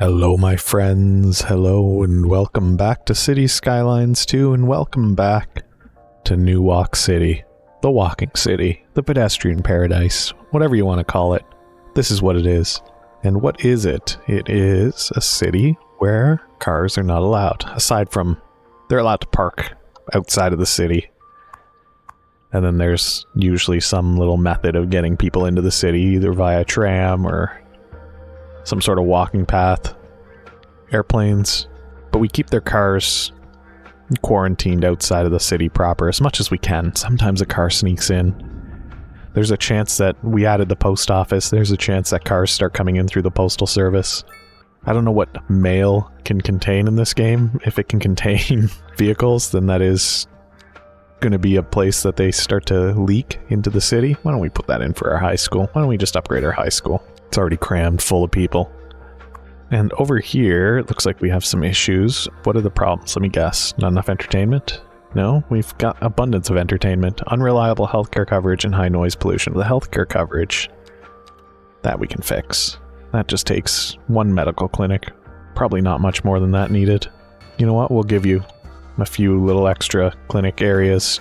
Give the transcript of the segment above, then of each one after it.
Hello, my friends. Hello, and welcome back to Cities Skylines 2, and welcome back to New Walk City. The walking city. The pedestrian paradise. Whatever you want to call it. This is what it is. And what is it? It is a city where cars are not allowed. Aside from, they're allowed to park outside of the city. And then there's usually some little method of getting people into the city, either via tram or some sort of walking path, airplanes, but we keep their cars quarantined outside of the city proper as much as we can. Sometimes a car sneaks in. There's a chance that we added the post office. There's a chance that cars start coming in through the postal service. I don't know what mail can contain in this game. If it can contain vehicles, then that is going to be a place that they start to leak into the city. Why don't we put that in for our high school? Why don't we just upgrade our high school? It's already crammed full of people. And over here, it looks like we have some issues. What are the problems? Let me guess. Not enough entertainment? No, we've got abundance of entertainment. Unreliable healthcare coverage and high noise pollution. The healthcare coverage, that we can fix. That just takes one medical clinic. Probably not much more than that needed. You know what? We'll give you a few little extra clinic areas.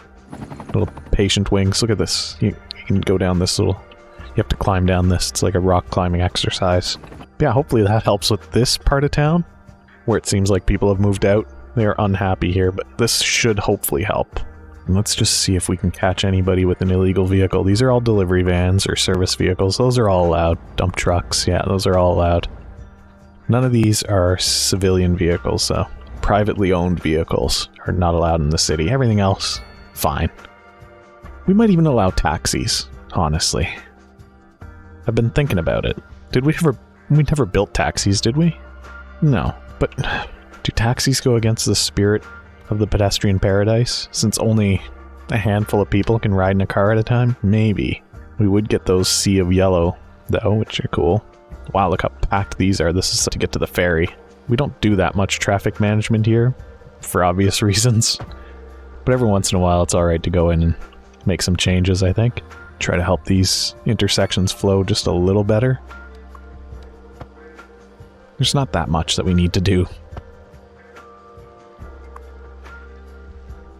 Little patient wings. Look at this. You can go down this little... You have to climb down this. It's like a rock climbing exercise. Yeah, hopefully that helps with this part of town, where it seems like people have moved out. They're unhappy here, but this should hopefully help. And let's just see if we can catch anybody with an illegal vehicle. These are all delivery vans or service vehicles. Those are all allowed. Dump trucks, yeah, those are all allowed. None of these are civilian vehicles, though. Privately owned vehicles are not allowed in the city. Everything else, fine. We might even allow taxis, honestly. I've been thinking about it. We never built taxis, did we? No. But do taxis go against the spirit of the pedestrian paradise, since only a handful of people can ride in a car at a time? Maybe. We would get those sea of yellow, though, which are cool. Wow, look how packed these are. This is to get to the ferry. We don't do that much traffic management here, for obvious reasons. But every once in a while, it's alright to go in and make some changes, I think. Try to help these intersections flow just a little better. There's not that much that we need to do.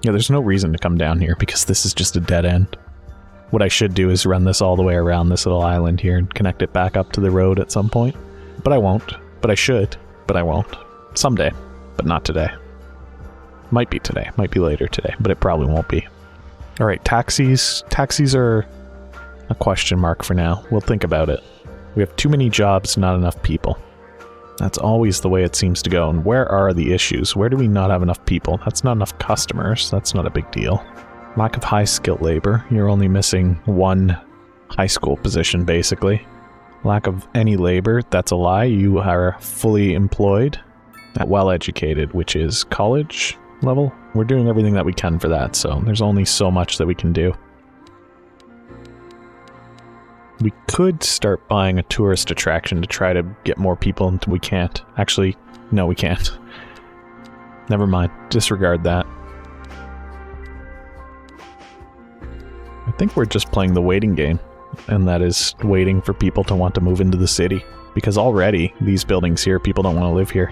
Yeah, there's no reason to come down here because this is just a dead end. What I should do is run this all the way around this little island here and connect it back up to the road at some point. But I won't. But I should. But I won't. Someday. But not today. Might be today. Might be later today. But it probably won't be. Alright, taxis. Taxis are a question mark for now. We'll think about it. We have too many jobs, not enough people. That's always the way it seems to go. And where are the issues? Where do we not have enough people? That's not enough customers. That's not a big deal. Lack of high-skilled labor. You're only missing one high school position, basically. Lack of any labor. That's a lie. You are fully employed. Well-educated, which is college level. We're doing everything that we can for that, so there's only so much that we can do. We could start buying a tourist attraction to try to get more people until we can't. Actually, no, we can't. Never mind. Disregard that. I think we're just playing the waiting game, and that is waiting for people to want to move into the city. Because already, these buildings here, people don't want to live here.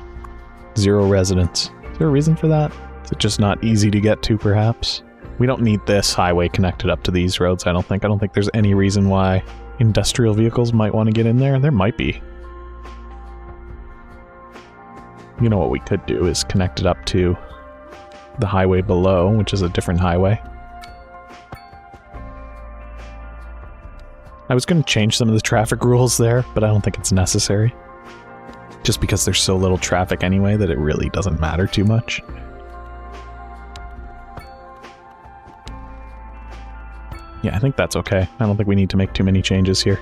0 residents. Is there a reason for that? Is it just not easy to get to, perhaps? We don't need this highway connected up to these roads, I don't think. I don't think there's any reason why industrial vehicles might want to get in there. There might be. You know what we could do is connect it up to the highway below, which is a different highway. I was going to change some of the traffic rules there, but I don't think it's necessary. Just because there's so little traffic anyway that it really doesn't matter too much. Yeah, I think that's okay. I don't think we need to make too many changes here.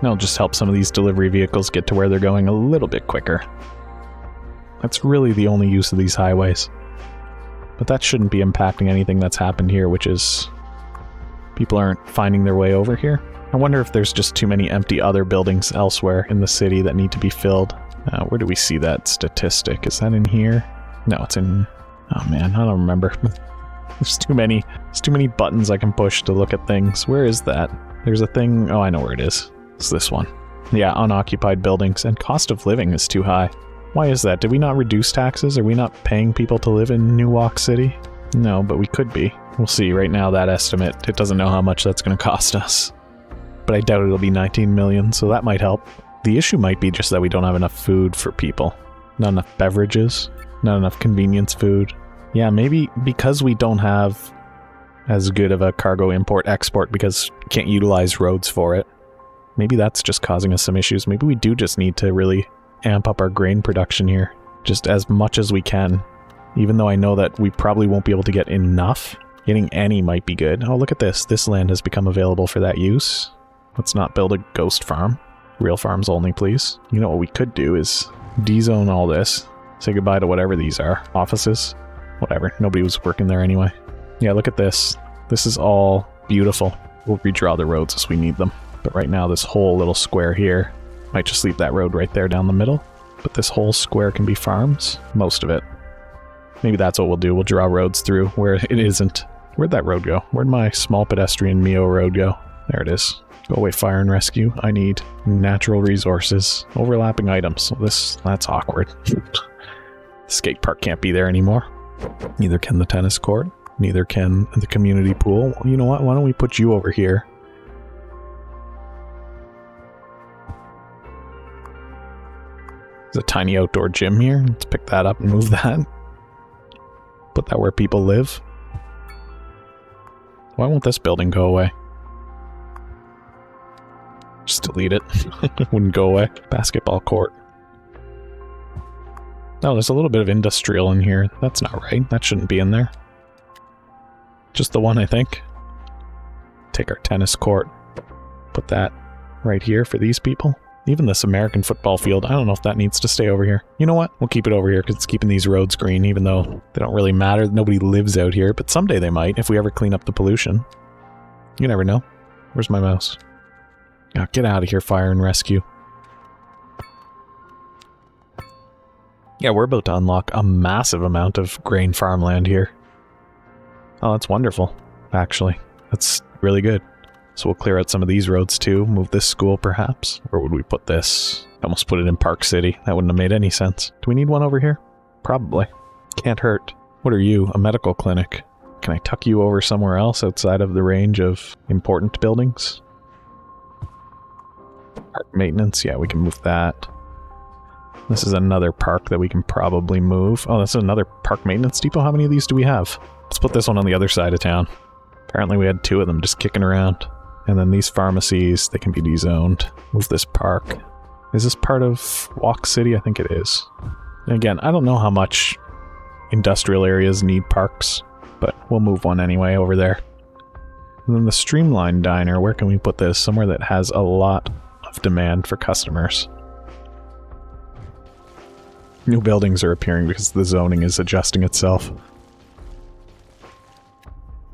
That'll just help some of these delivery vehicles get to where they're going a little bit quicker. That's really the only use of these highways. But that shouldn't be impacting anything that's happened here, which is... people aren't finding their way over here. I wonder if there's just too many empty other buildings elsewhere in the city that need to be filled. Where do we see that statistic? Is that in here? No, it's in... oh man, I don't remember. There's too many buttons I can push to look at things. Where is that? There's a thing... oh, I know where it is. It's this one. Yeah, unoccupied buildings, and cost of living is too high. Why is that? Did we not reduce taxes? Are we not paying people to live in New Walk City? No, but we could be. We'll see. Right now, that estimate, it doesn't know how much that's going to cost us. But I doubt it'll be 19 million, so that might help. The issue might be just that we don't have enough food for people. Not enough beverages, not enough convenience food. Yeah, maybe because we don't have as good of a cargo import-export because we can't utilize roads for it. Maybe that's just causing us some issues. Maybe we do just need to really amp up our grain production here. Just as much as we can. Even though I know that we probably won't be able to get enough. Getting any might be good. Oh, look at this. This land has become available for that use. Let's not build a ghost farm. Real farms only, please. You know what we could do is de-zone all this. Say goodbye to whatever these are. Offices. Whatever. Nobody was working there anyway. Yeah, look at this. This is all beautiful. We'll redraw the roads as we need them. But right now, this whole little square here, might just leave that road right there down the middle. But this whole square can be farms. Most of it. Maybe that's what we'll do. We'll draw roads through where it isn't. Where'd that road go? Where'd my small pedestrian Mio road go? There it is. Go away, fire and rescue. I need natural resources. Overlapping items. So that's awkward. The skate park can't be there anymore. Neither can the tennis court. Neither can the community pool. Well, you know what? Why don't we put you over here? There's a tiny outdoor gym here. Let's pick that up and move that. Put that where people live. Why won't this building go away? Just delete it. It wouldn't go away. Basketball court. Oh, there's a little bit of industrial in here. That's not right. That shouldn't be in there. Just the one, I think. Take our tennis court. Put that right here for these people. Even this American football field, I don't know if that needs to stay over here. You know what? We'll keep it over here because it's keeping these roads green, even though they don't really matter. Nobody lives out here, but someday they might if we ever clean up the pollution. You never know. Where's my mouse? Oh, get out of here, fire and rescue. Yeah, we're about to unlock a massive amount of grain farmland here. Oh, that's wonderful, actually. That's really good. So we'll clear out some of these roads too, move this school perhaps. Where would we put this? Almost put it in Park City. That wouldn't have made any sense. Do we need one over here? Probably. Can't hurt. What are you? A medical clinic. Can I tuck you over somewhere else outside of the range of important buildings? Park maintenance. Yeah, we can move that. This is another park that we can probably move. Oh, that's another park maintenance depot. How many of these do we have? Let's put this one on the other side of town. Apparently we had 2 of them just kicking around. And then these pharmacies, they can be dezoned. Move this park. Is this part of Walk City? I think it is. And again, I don't know how much industrial areas need parks, but we'll move one anyway over there. And then the Streamline Diner, where can we put this? Somewhere that has a lot of demand for customers. New buildings are appearing because the zoning is adjusting itself.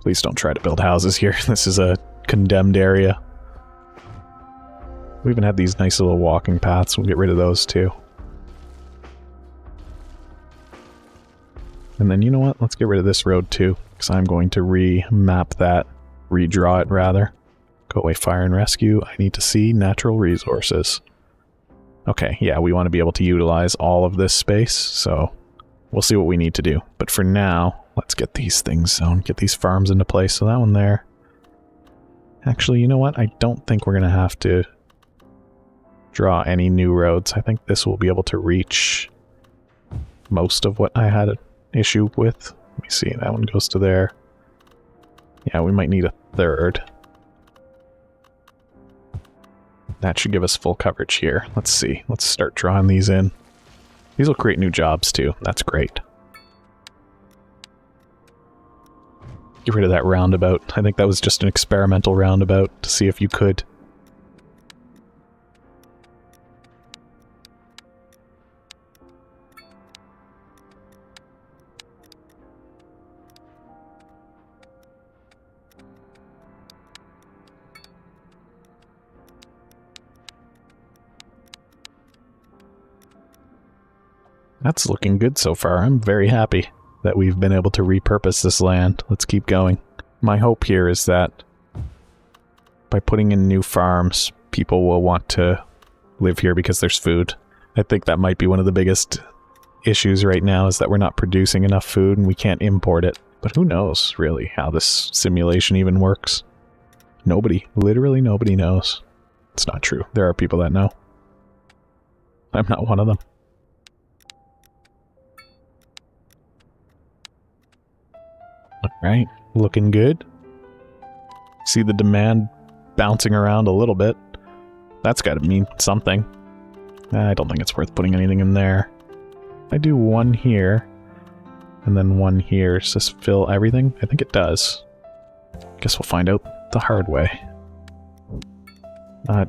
Please don't try to build houses here. This is a condemned area. We even had these nice little walking paths. We'll get rid of those too. And then you know what? Let's get rid of this road too, because I'm going to remap that. Redraw it rather. Go away, fire and rescue. I need to see natural resources. Okay, yeah, we want to be able to utilize all of this space, so we'll see what we need to do. But for now, let's get these things zoned, get these farms into place. So that one there. Actually, you know what? I don't think we're going to have to draw any new roads. I think this will be able to reach most of what I had an issue with. Let me see, that one goes to there. Yeah, we might need a third. That should give us full coverage here. Let's see. Let's start drawing these in. These will create new jobs too. That's great. Get rid of that roundabout. I think that was just an experimental roundabout to see if you could. That's looking good so far. I'm very happy that we've been able to repurpose this land. Let's keep going. My hope here is that by putting in new farms, people will want to live here because there's food. I think that might be one of the biggest issues right now, is that we're not producing enough food and we can't import it. But who knows, really, how this simulation even works? Nobody, literally nobody knows. It's not true. There are people that know. I'm not one of them. Alright, looking good. See the demand bouncing around a little bit. That's gotta mean something. I don't think it's worth putting anything in there. I do one here, and then one here. Does this fill everything? I think it does. Guess we'll find out the hard way.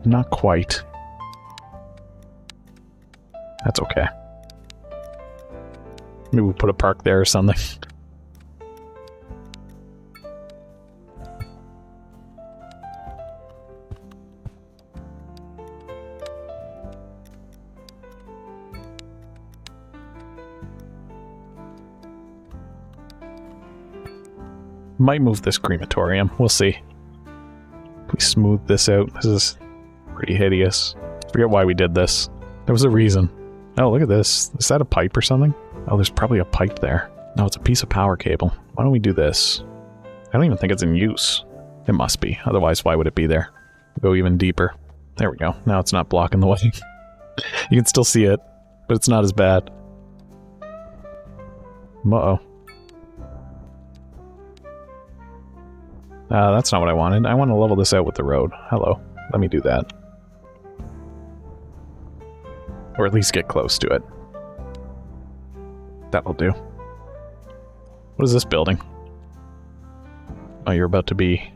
Not quite. That's okay. Maybe we'll put a park there or something. Might move this crematorium. We'll see. We smooth this out. This is pretty hideous. Forget why we did this. There was a reason. Oh, look at this. Is that a pipe or something? Oh, there's probably a pipe there. No, it's a piece of power cable. Why don't we do this? I don't even think it's in use. It must be. Otherwise, why would it be there? Go even deeper. There we go. Now it's not blocking the way. You can still see it, but it's not as bad. Uh-oh. That's not what I wanted. I want to level this out with the road. Hello. Let me do that. Or at least get close to it. That'll do. What is this building? Oh, you're about to be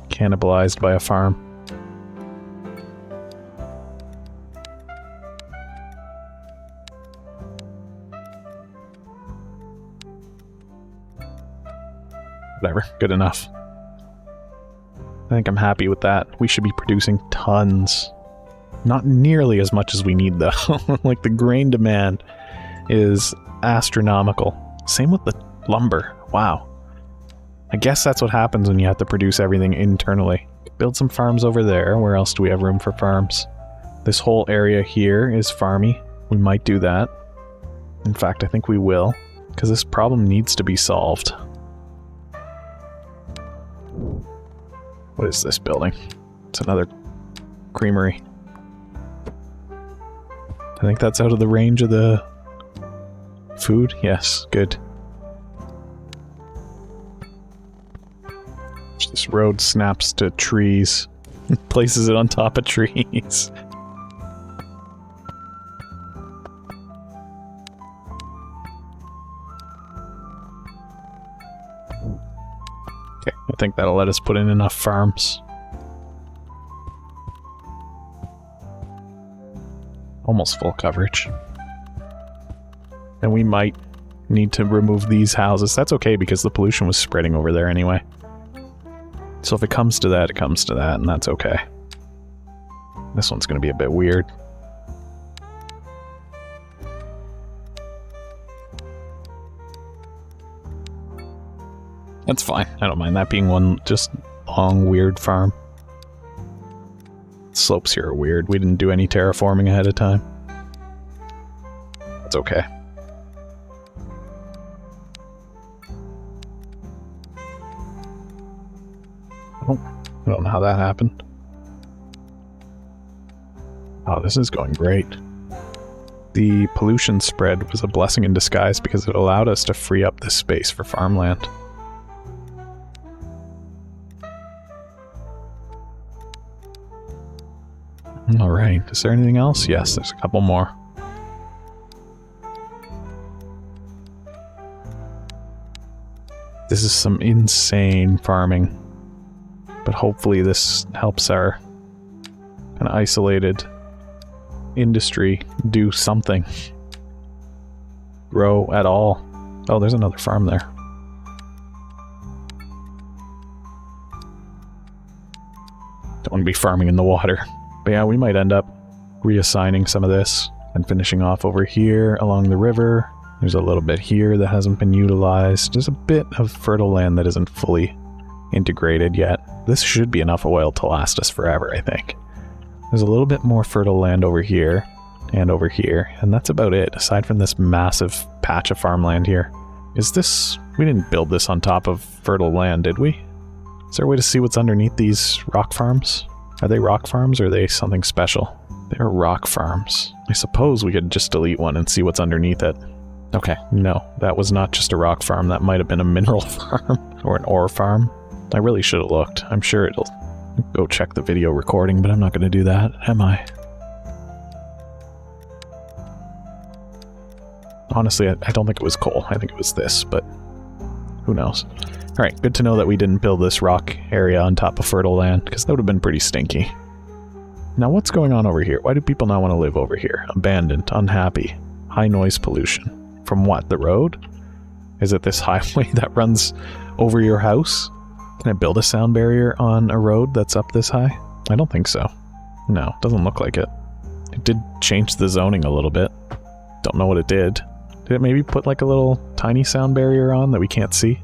cannibalized by a farm. Whatever. Good enough. I think I'm happy with that. We should be producing tons. Not nearly as much as we need, though. Like, the grain demand is astronomical. Same with the lumber. Wow. I guess that's what happens when you have to produce everything internally. Build some farms over there. Where else do we have room for farms? This whole area here is farmy. We might do that. In fact, I think we will. Because this problem needs to be solved. What is this building? It's another creamery. I think that's out of the range of the food. Yes, good. This road snaps to trees. Places it on top of trees. Okay, I think that'll let us put in enough farms. Almost full coverage. And we might need to remove these houses. That's okay because the pollution was spreading over there anyway. So if it comes to that, it comes to that, and that's okay. This one's going to be a bit weird. That's fine. I don't mind that being one just long, weird farm. Slopes here are weird. We didn't do any terraforming ahead of time. That's okay. Oh, I don't know how that happened. Oh, this is going great. The pollution spread was a blessing in disguise because it allowed us to free up this space for farmland. Alright, is there anything else? Yes, there's a couple more. This is some insane farming. But hopefully this helps our kind of isolated industry do something. Grow at all. Oh, there's another farm there. Don't want to be farming in the water. But yeah, we might end up reassigning some of this and finishing off over here along the river. There's a little bit here that hasn't been utilized. There's a bit of fertile land that isn't fully integrated yet. This should be enough oil to last us forever, I think. There's a little bit more fertile land over here and over here, and that's about it, aside from this massive patch of farmland here. Is this... we didn't build this on top of fertile land, did we? Is there a way to see what's underneath these rock farms? Are they rock farms or are they something special? They're rock farms. I suppose we could just delete one and see what's underneath it. Okay, no, that was not just a rock farm. That might have been a mineral farm or an ore farm. I really should have looked. I'm sure it'll go check the video recording, but I'm not going to do that, am I? Honestly, I don't think it was coal. I think it was this, but who knows? Alright, good to know that we didn't build this rock area on top of fertile land, because that would have been pretty stinky. Now what's going on over here? Why do people not want to live over here? Abandoned, unhappy, high noise pollution. From what, the road? Is it this highway that runs over your house? Can I build a sound barrier on a road that's up this high? I don't think so. No, doesn't look like it. It did change the zoning a little bit. Don't know what it did. Did it maybe put like a little tiny sound barrier on that we can't see?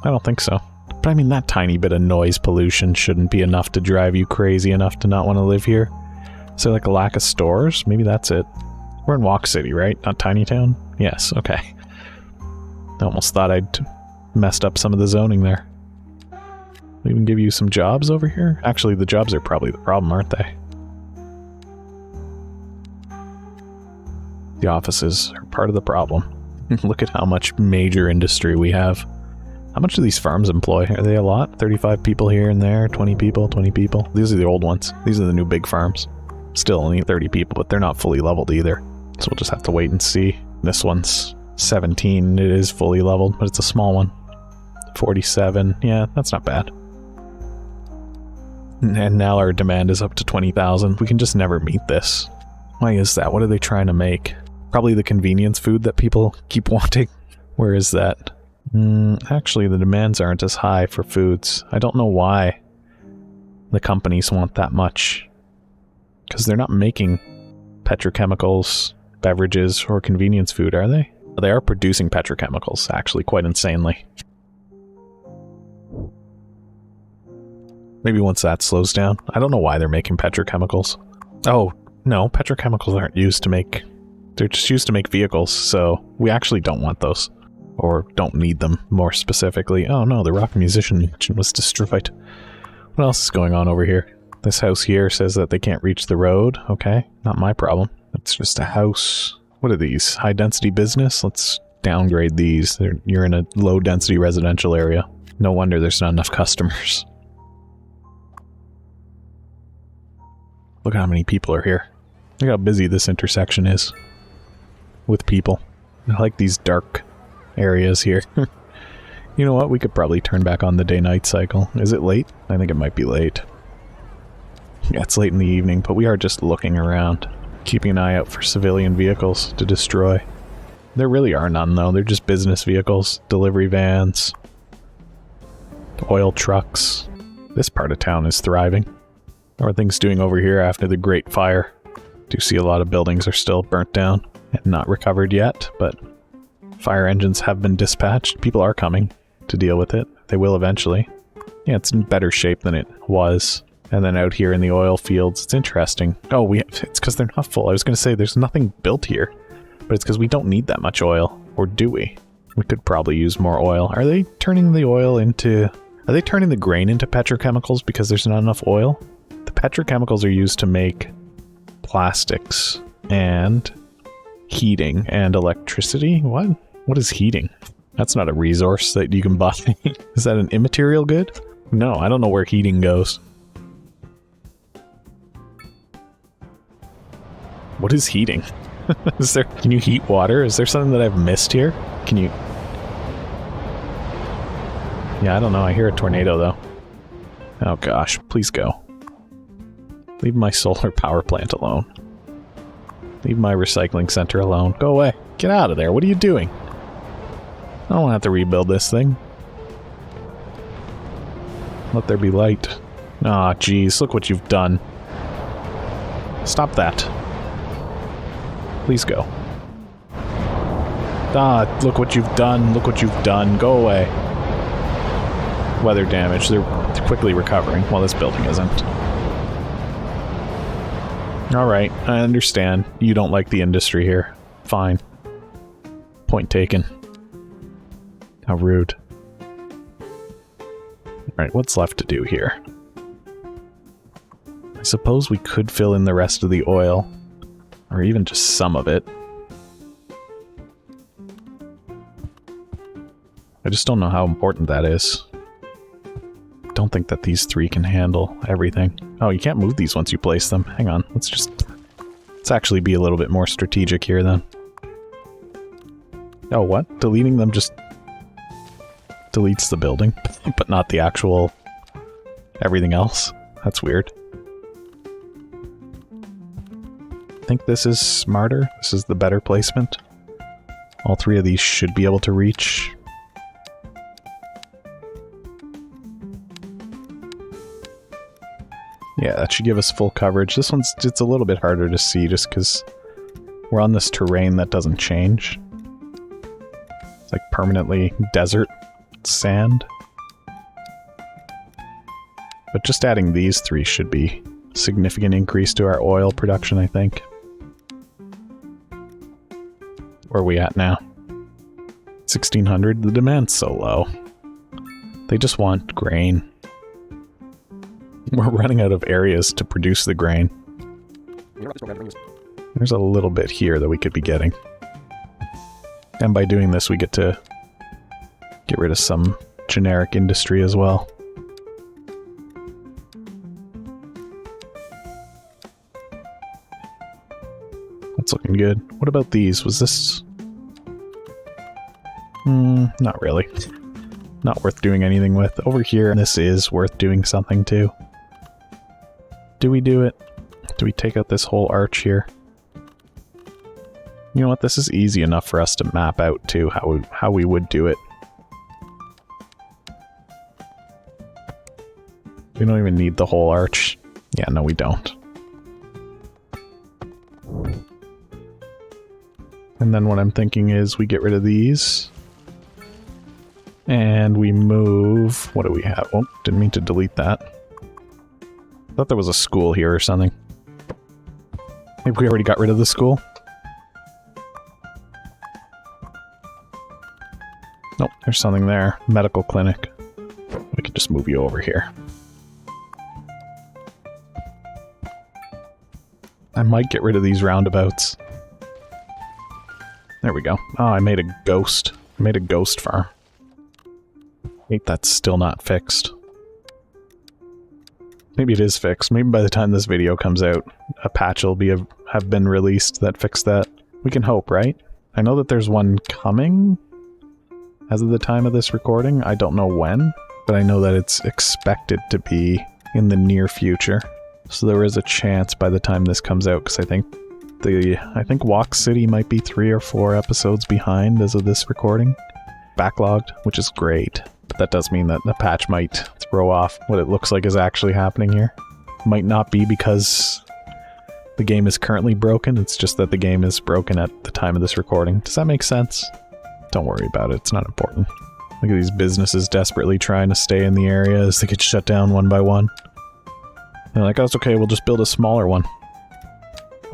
I don't think so. But I mean, that tiny bit of noise pollution shouldn't be enough to drive you crazy enough to not want to live here. Is there like a lack of stores? Maybe that's it. We're in Walk City, right? Not Tiny Town? Yes, okay. I almost thought I'd messed up some of the zoning there. They even give you some jobs over here? Actually, the jobs are probably the problem, aren't they? The offices are part of the problem. Look at how much major industry we have. How much do these farms employ? Are they a lot? 35 people here and there, 20 people, 20 people? These are the old ones. These are the new big farms. Still only 30 people, but they're not fully leveled either. So we'll just have to wait and see. This one's 17. It is fully leveled, but it's a small one. 47. Yeah, that's not bad. And now our demand is up to 20,000. We can just never meet this. Why is that? What are they trying to make? Probably the convenience food that people keep wanting. Where is that? Actually, the demands aren't as high for foods. I don't know why the companies want that much. Because they're not making petrochemicals, beverages, or convenience food, are they? They are producing petrochemicals, actually, quite insanely. Maybe once that slows down. I don't know why they're making petrochemicals. Oh, no, petrochemicals aren't used to make... They're just used to make vehicles, so we actually don't want those. Or don't need them, more specifically. Oh no, the rock musician mansion was destroyed. What else is going on over here? This house here says that they can't reach the road. Okay, not my problem. It's just a house. What are these? High density business? Let's downgrade these. You're in a low density residential area. No wonder there's not enough customers. Look at how many people are here. Look how busy this intersection is with people. I like these dark areas here. You know what? We could probably turn back on the day-night cycle. Is it late? I think it might be late. Yeah, it's late in the evening, but we are just looking around, keeping an eye out for civilian vehicles to destroy. There really are none, though. They're just business vehicles, delivery vans, oil trucks. This part of town is thriving. How are things doing over here after the Great Fire? Do see a lot of buildings are still burnt down and not recovered yet, but fire engines have been dispatched. People are coming to deal with it. They will eventually. Yeah, it's in better shape than it was. And then out here in the oil fields, it's interesting. Oh, it's because they're not full. I was going to say there's nothing built here, but it's because we don't need that much oil. Or do we? We could probably use more oil. Are they turning the oil into... Are they turning the grain into petrochemicals because there's not enough oil? The petrochemicals are used to make plastics and heating and electricity. What? What is heating? That's not a resource that you can buy. Is that an immaterial good? No, I don't know where heating goes. What is heating? Can you heat water? Is there something that I've missed here? Can you... Yeah, I don't know. I hear a tornado, though. Oh gosh, please go. Leave my solar power plant alone. Leave my recycling center alone. Go away. Get out of there. What are you doing? I don't have to rebuild this thing. Let there be light. Aw, geez. Look what you've done. Stop that. Please go. Ah, look what you've done. Look what you've done. Go away. Weather damage. They're quickly recovering. Well, this building isn't. Alright, I understand. You don't like the industry here. Fine. Point taken. How rude. Alright, what's left to do here? I suppose we could fill in the rest of the oil. Or even just some of it. I just don't know how important that is. Don't think that these three can handle everything. Oh, you can't move these once you place them. Hang on, let's actually be a little bit more strategic here then. Oh, what? Deleting them just deletes the building, but not the actual everything else? That's weird. I think this is smarter. This is the better placement. All three of these should be able to reach. Yeah, that should give us full coverage. This one's it's a little bit harder to see just because we're on this terrain that doesn't change. It's like permanently desert sand. But just adding these three should be a significant increase to our oil production, I think. Where are we at now? 1600. The demand's so low. They just want grain. We're running out of areas to produce the grain. There's a little bit here that we could be getting. And by doing this, we get to get rid of some generic industry as well. That's looking good. What about these? Was this... not really. Not worth doing anything with. Over here, this is worth doing something to. Do we do it? Do we take out this whole arch here? You know what? This is easy enough for us to map out too, how we would do it. We don't even need the whole arch. Yeah, no, we don't. And then what I'm thinking is we get rid of these. And we move... What do we have? Oh, didn't mean to delete that. I thought there was a school here or something. Maybe we already got rid of the school? Nope, there's something there. Medical clinic. We could just move you over here. I might get rid of these roundabouts. There we go. Oh, I made a ghost. I made a ghost farm. Wait, that's still not fixed. Maybe it is fixed. Maybe by the time this video comes out, a patch will have been released that fixed that. We can hope, right? I know that there's one coming as of the time of this recording. I don't know when, but I know that it's expected to be in the near future. So there is a chance by the time this comes out, because I think Walk City might be 3 or 4 episodes behind as of this recording. Backlogged, which is great. But that does mean that the patch might throw off what it looks like is actually happening here. Might not be because the game is currently broken, it's just that the game is broken at the time of this recording. Does that make sense? Don't worry about it, it's not important. Look at these businesses desperately trying to stay in the area as they get shut down one by one. They're like, oh, it's okay, we'll just build a smaller one.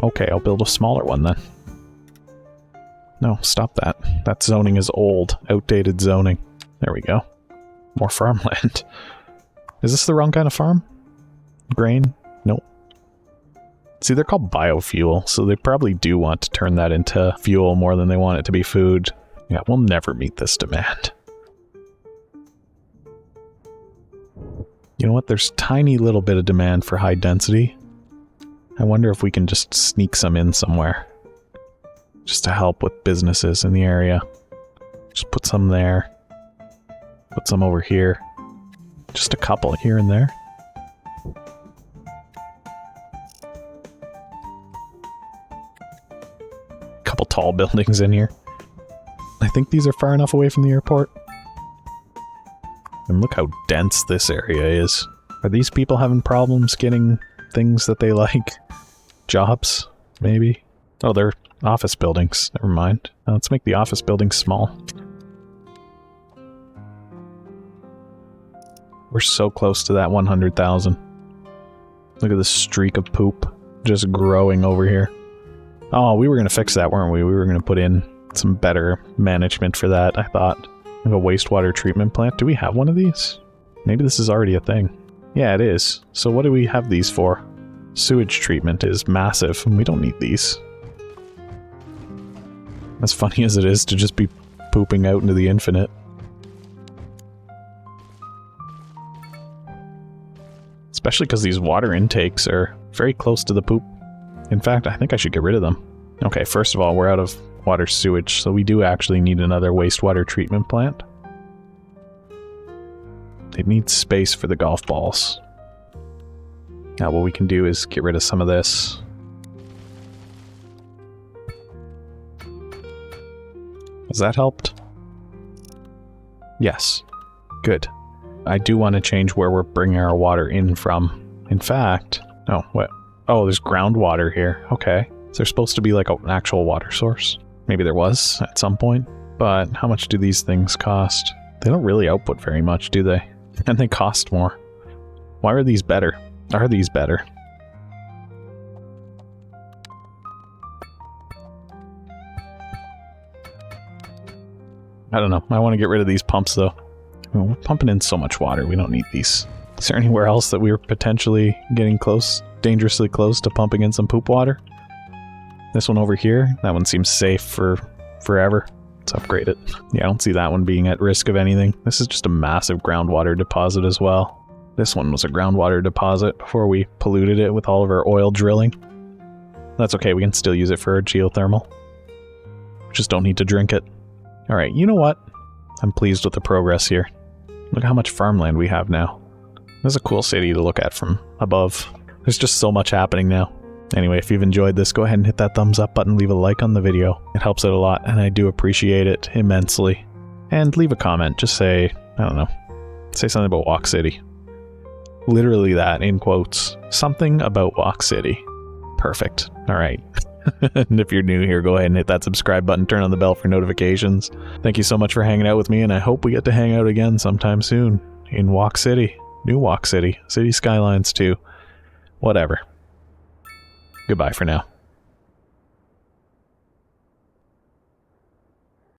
Okay, I'll build a smaller one then. No, stop that. That zoning is old, outdated zoning. There we go. More farmland. Is this the wrong kind of farm? Grain? Nope. See, they're called biofuel, so they probably do want to turn that into fuel more than they want it to be food. Yeah, we'll never meet this demand. You know what? There's tiny little bit of demand for high density. I wonder if we can just sneak some in somewhere. Just to help with businesses in the area. Just put some there. Put some over here. Just a couple here and there. Couple tall buildings in here. I think these are far enough away from the airport. And look how dense this area is. Are these people having problems getting things that they like? Jobs, maybe? Oh, they're office buildings. Never mind. Let's make the office buildings small. We're so close to that 100,000. Look at this streak of poop. just growing over here. Oh, we were going to fix that, weren't we? We were going to put in some better management for that, I thought. We have a wastewater treatment plant. Do we have one of these? Maybe this is already a thing. Yeah, it is. So what do we have these for? Sewage treatment is massive, and we don't need these. As funny as it is to just be pooping out into the infinite. Especially because these water intakes are very close to the poop. In fact, I think I should get rid of them. Okay, first of all, we're out of water sewage, so we do actually need another wastewater treatment plant. It needs space for the golf balls. Now what we can do is get rid of some of this. Has that helped? Yes. Good. I do want to change where we're bringing our water in from. In fact... Oh, what? Oh, there's groundwater here. Okay. Is there supposed to be like an actual water source? Maybe there was at some point. But how much do these things cost? They don't really output very much, do they? And they cost more. Why are these better? Are these better? I don't know. I want to get rid of these pumps though. We're pumping in so much water, we don't need these. Is there anywhere else that we were potentially getting close, dangerously close to pumping in some poop water? This one over here, that one seems safe for forever. Let's upgrade it. Yeah, I don't see that one being at risk of anything. This is just a massive groundwater deposit as well. This one was a groundwater deposit before we polluted it with all of our oil drilling. That's okay, we can still use it for geothermal. We just don't need to drink it. Alright, you know what? I'm pleased with the progress here. Look how much farmland we have now. This is a cool city to look at from above. There's just so much happening now. Anyway, if you've enjoyed this, go ahead and hit that thumbs up button, leave a like on the video. It helps out a lot, and I do appreciate it immensely. And leave a comment, just say, I don't know, say something about Walk City. Literally that, in quotes. Something about Walk City. Perfect. Alright. And if you're new here, go ahead and hit that subscribe button, turn on the bell for notifications. Thank you so much for hanging out with me, and I hope we get to hang out again sometime soon. In Walk City. New Walk City. Cities Skylines 2. Whatever. Goodbye for now.